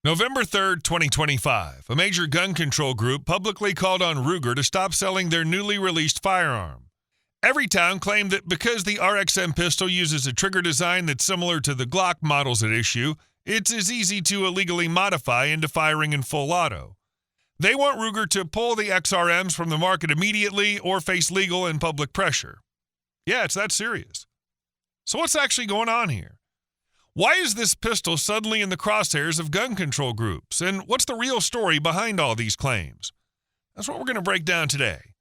November 3rd, 2025, a major gun control group publicly called on Ruger to stop selling their newly released firearm. Everytown claimed that because the RXM pistol uses a trigger design that's similar to the Glock models at issue, it's as easy to illegally modify into firing in full auto. They want Ruger to pull the XRMs from the market immediately or face legal and public pressure. Yeah, it's that serious. So what's actually going on here? Why is this pistol suddenly in the crosshairs of gun control groups? And what's the real story behind all these claims? That's what we're going to break down today.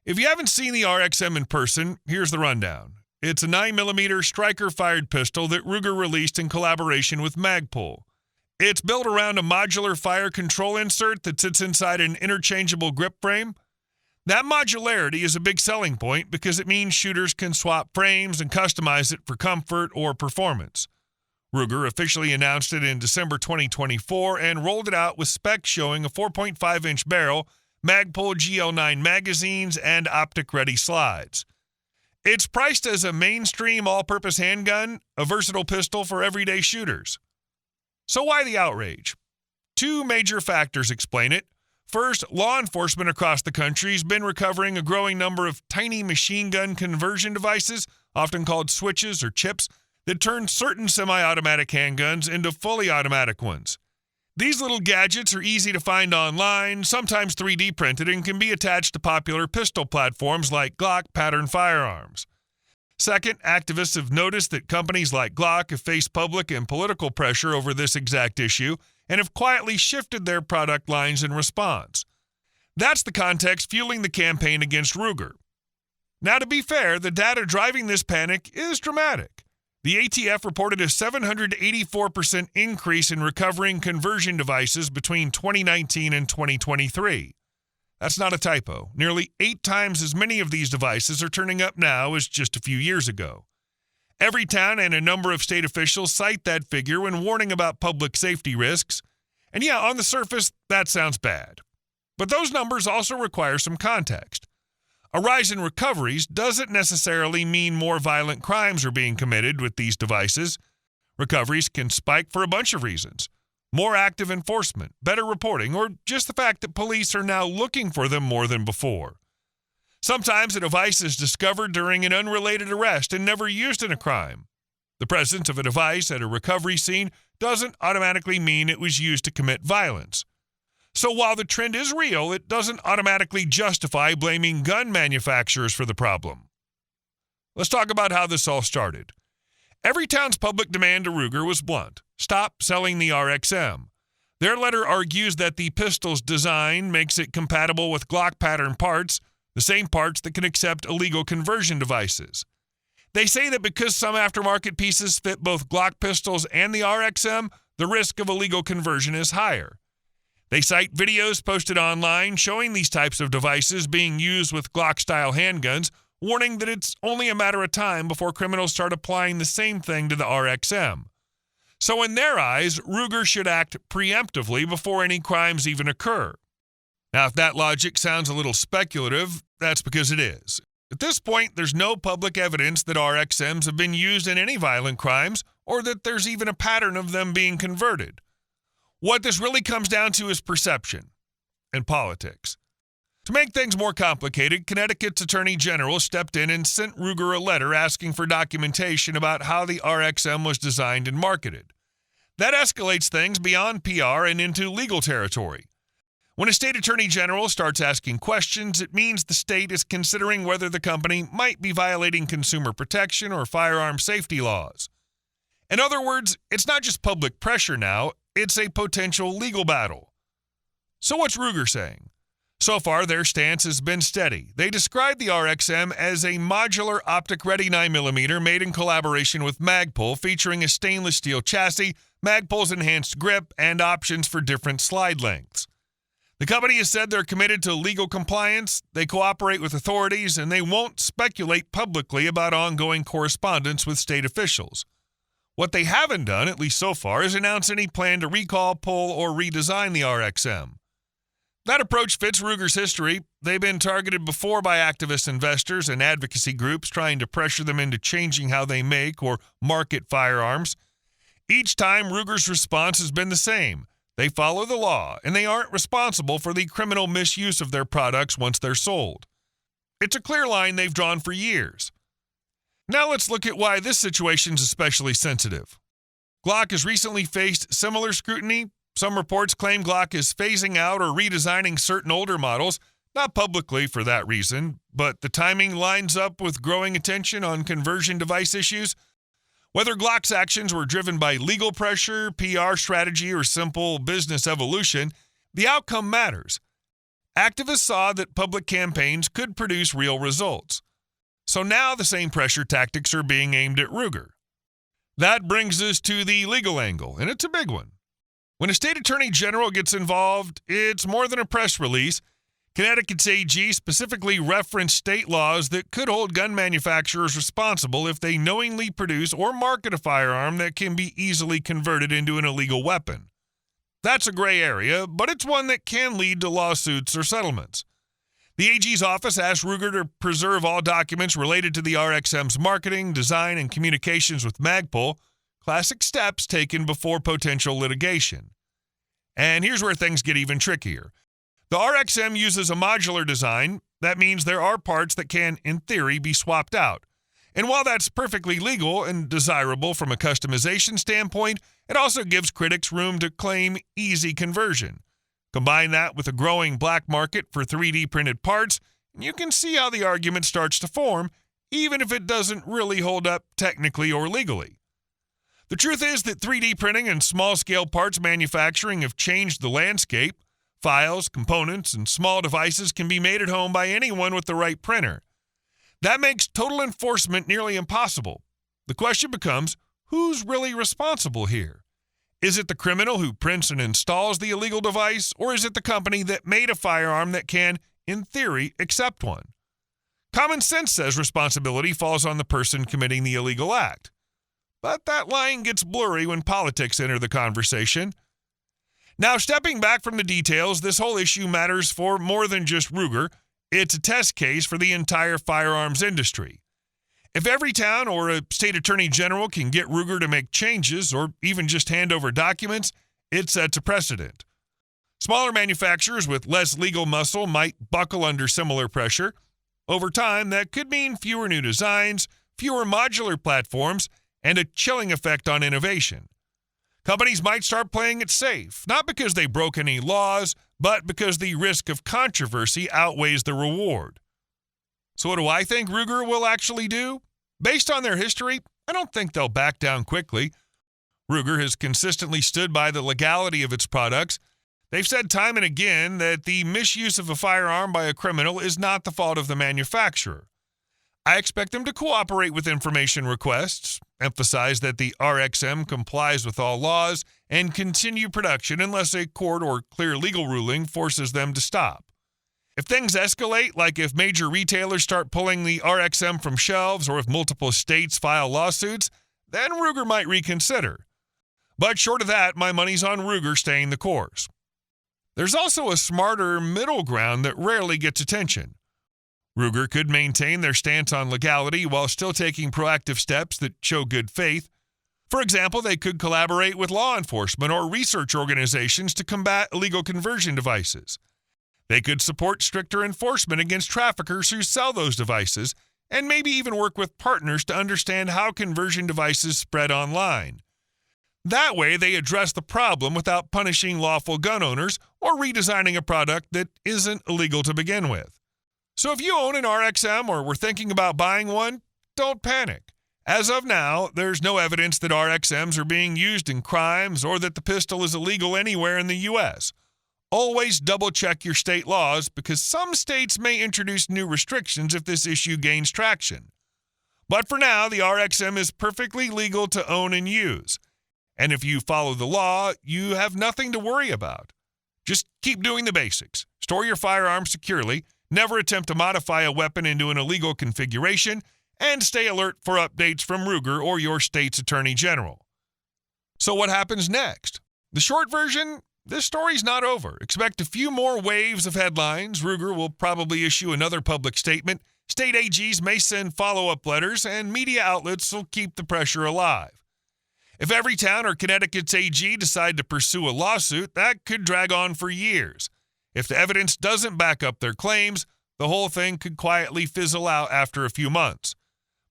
If you haven't seen the RXM in person, here's the rundown. It's a 9mm striker-fired pistol that Ruger released in collaboration with Magpul. It's built around a modular fire control insert that sits inside an interchangeable grip frame. That modularity is a big selling point because it means shooters can swap frames and customize it for comfort or performance. Ruger officially announced it in December 2024 and rolled it out with specs showing a 4.5-inch barrel, Magpul GL9 magazines, and optic-ready slides. It's priced as a mainstream all-purpose handgun, a versatile pistol for everyday shooters. So why the outrage? Two major factors explain it. First, law enforcement across the country has been recovering a growing number of tiny machine gun conversion devices, often called switches or chips, that turn certain semi-automatic handguns into fully automatic ones. These little gadgets are easy to find online, sometimes 3D printed, and can be attached to popular pistol platforms like Glock pattern firearms. Second, activists have noticed that companies like Glock have faced public and political pressure over this exact issue and have quietly shifted their product lines in response. That's the context fueling the campaign against Ruger. Now, to be fair, the data driving this panic is dramatic. The ATF reported a 784% increase in recovering conversion devices between 2019 and 2023. That's not a typo. Nearly 8 times as many of these devices are turning up now as just a few years ago. Everytown and a number of state officials cite that figure when warning about public safety risks. And yeah, on the surface, that sounds bad. But those numbers also require some context. A rise in recoveries doesn't necessarily mean more violent crimes are being committed with these devices. Recoveries can spike for a bunch of reasons. More active enforcement, better reporting, or just the fact that police are now looking for them more than before. Sometimes a device is discovered during an unrelated arrest and never used in a crime. The presence of a device at a recovery scene doesn't automatically mean it was used to commit violence. So while the trend is real, it doesn't automatically justify blaming gun manufacturers for the problem. Let's talk about how this all started. Everytown's public demand to Ruger was blunt. Stop selling the RXM. Their letter argues that the pistol's design makes it compatible with Glock pattern parts, the same parts that can accept illegal conversion devices. They say that because some aftermarket pieces fit both Glock pistols and the RXM, the risk of illegal conversion is higher. They cite videos posted online showing these types of devices being used with Glock-style handguns, warning that it's only a matter of time before criminals start applying the same thing to the RXM. So in their eyes, Ruger should act preemptively before any crimes even occur. Now, if that logic sounds a little speculative, that's because it is. At this point, there's no public evidence that RXMs have been used in any violent crimes or that there's even a pattern of them being converted. What this really comes down to is perception and politics. To make things more complicated, Connecticut's Attorney General stepped in and sent Ruger a letter asking for documentation about how the RXM was designed and marketed. That escalates things beyond PR and into legal territory. When a state attorney general starts asking questions, it means the state is considering whether the company might be violating consumer protection or firearm safety laws. In other words, it's not just public pressure now, it's a potential legal battle. So what's Ruger saying? So far, their stance has been steady. They describe the RXM as a modular optic-ready 9mm made in collaboration with Magpul, featuring a stainless steel chassis, Magpul's enhanced grip, and options for different slide lengths. The company has said they're committed to legal compliance, they cooperate with authorities, and they won't speculate publicly about ongoing correspondence with state officials. What they haven't done, at least so far, is announce any plan to recall, pull, or redesign the RXM. That approach fits Ruger's history. They've been targeted before by activist investors and advocacy groups trying to pressure them into changing how they make or market firearms. Each time, Ruger's response has been the same. They follow the law, and they aren't responsible for the criminal misuse of their products once they're sold. It's a clear line they've drawn for years. Now let's look at why this situation's especially sensitive. Glock has recently faced similar scrutiny. Some reports claim Glock is phasing out or redesigning certain older models, not publicly for that reason, but the timing lines up with growing attention on conversion device issues. Whether Glock's actions were driven by legal pressure, PR strategy, or simple business evolution, the outcome matters. Activists saw that public campaigns could produce real results. So now the same pressure tactics are being aimed at Ruger. That brings us to the legal angle, and it's a big one. When a state attorney general gets involved, it's more than a press release. Connecticut's AG specifically referenced state laws that could hold gun manufacturers responsible if they knowingly produce or market a firearm that can be easily converted into an illegal weapon. That's a gray area, but it's one that can lead to lawsuits or settlements. The AG's office asked Ruger to preserve all documents related to the RXM's marketing, design, and communications with Magpul, classic steps taken before potential litigation. And here's where things get even trickier. The RXM uses a modular design. That means there are parts that can, in theory, be swapped out. And while that's perfectly legal and desirable from a customization standpoint, it also gives critics room to claim easy conversion. Combine that with a growing black market for 3D printed parts, and you can see how the argument starts to form, even if it doesn't really hold up technically or legally. The truth is that 3D printing and small-scale parts manufacturing have changed the landscape. Files, components, and small devices can be made at home by anyone with the right printer. That makes total enforcement nearly impossible. The question becomes, who's really responsible here? Is it the criminal who prints and installs the illegal device, or is it the company that made a firearm that can, in theory, accept one? Common sense says responsibility falls on the person committing the illegal act. But that line gets blurry when politics enter the conversation. Now, stepping back from the details, this whole issue matters for more than just Ruger. It's a test case for the entire firearms industry. If Everytown or a state attorney general can get Ruger to make changes or even just hand over documents, it sets a precedent. Smaller manufacturers with less legal muscle might buckle under similar pressure. Over time, that could mean fewer new designs, fewer modular platforms, and a chilling effect on innovation. Companies might start playing it safe, not because they broke any laws, but because the risk of controversy outweighs the reward. So what do I think Ruger will actually do? Based on their history, I don't think they'll back down quickly. Ruger has consistently stood by the legality of its products. They've said time and again that the misuse of a firearm by a criminal is not the fault of the manufacturer. I expect them to cooperate with information requests, emphasize that the RXM complies with all laws, and continue production unless a court or clear legal ruling forces them to stop. If things escalate, like if major retailers start pulling the RXM from shelves or if multiple states file lawsuits, then Ruger might reconsider. But short of that, my money's on Ruger staying the course. There's also a smarter middle ground that rarely gets attention. Ruger could maintain their stance on legality while still taking proactive steps that show good faith. For example, they could collaborate with law enforcement or research organizations to combat illegal conversion devices. They could support stricter enforcement against traffickers who sell those devices, and maybe even work with partners to understand how conversion devices spread online. That way, they address the problem without punishing lawful gun owners or redesigning a product that isn't illegal to begin with. So if you own an RXM or were thinking about buying one, don't panic. As of now, there's no evidence that RXMs are being used in crimes or that the pistol is illegal anywhere in the U.S. Always double-check your state laws because some states may introduce new restrictions if this issue gains traction. But for now, the RXM is perfectly legal to own and use. And if you follow the law, you have nothing to worry about. Just keep doing the basics. Store your firearm securely. Never attempt to modify a weapon into an illegal configuration, and stay alert for updates from Ruger or your state's attorney general. So what happens next? The short version, this story's not over. Expect a few more waves of headlines. Ruger will probably issue another public statement. State AGs may send follow-up letters, and media outlets will keep the pressure alive. If Everytown or Connecticut's AG decide to pursue a lawsuit, that could drag on for years. If the evidence doesn't back up their claims, the whole thing could quietly fizzle out after a few months.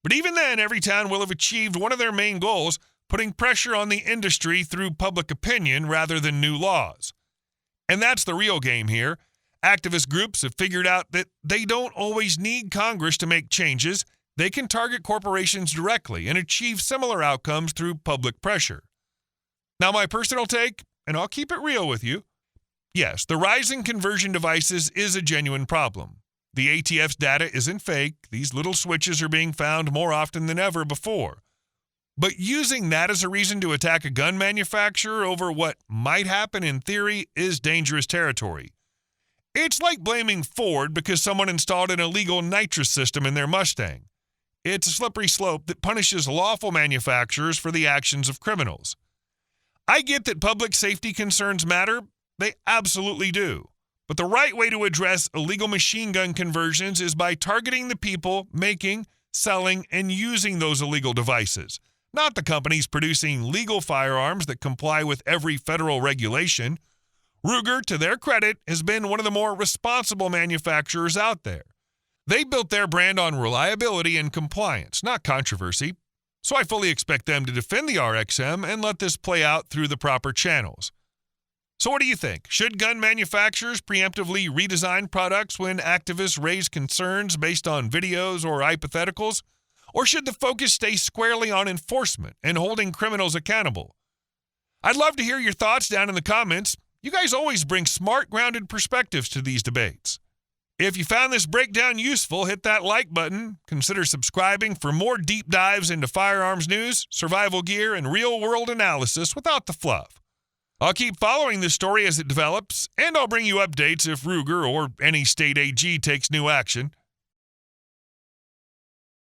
But even then, Everytown will have achieved one of their main goals, putting pressure on the industry through public opinion rather than new laws. And that's the real game here. Activist groups have figured out that they don't always need Congress to make changes. They can target corporations directly and achieve similar outcomes through public pressure. Now, my personal take, and I'll keep it real with you. Yes, the rise in conversion devices is a genuine problem. The ATF's data isn't fake. These little switches are being found more often than ever before. But using that as a reason to attack a gun manufacturer over what might happen in theory is dangerous territory. It's like blaming Ford because someone installed an illegal nitrous system in their Mustang. It's a slippery slope that punishes lawful manufacturers for the actions of criminals. I get that public safety concerns matter. They absolutely do. But the right way to address illegal machine gun conversions is by targeting the people making, selling, and using those illegal devices, not the companies producing legal firearms that comply with every federal regulation. Ruger, to their credit, has been one of the more responsible manufacturers out there. They built their brand on reliability and compliance, not controversy. So I fully expect them to defend the RXM and let this play out through the proper channels. So what do you think? Should gun manufacturers preemptively redesign products when activists raise concerns based on videos or hypotheticals? Or should the focus stay squarely on enforcement and holding criminals accountable? I'd love to hear your thoughts down in the comments. You guys always bring smart, grounded perspectives to these debates. If you found this breakdown useful, hit that like button. Consider subscribing for more deep dives into firearms news, survival gear, and real-world analysis without the fluff. I'll keep following this story as it develops, and I'll bring you updates if Ruger or any state AG takes new action.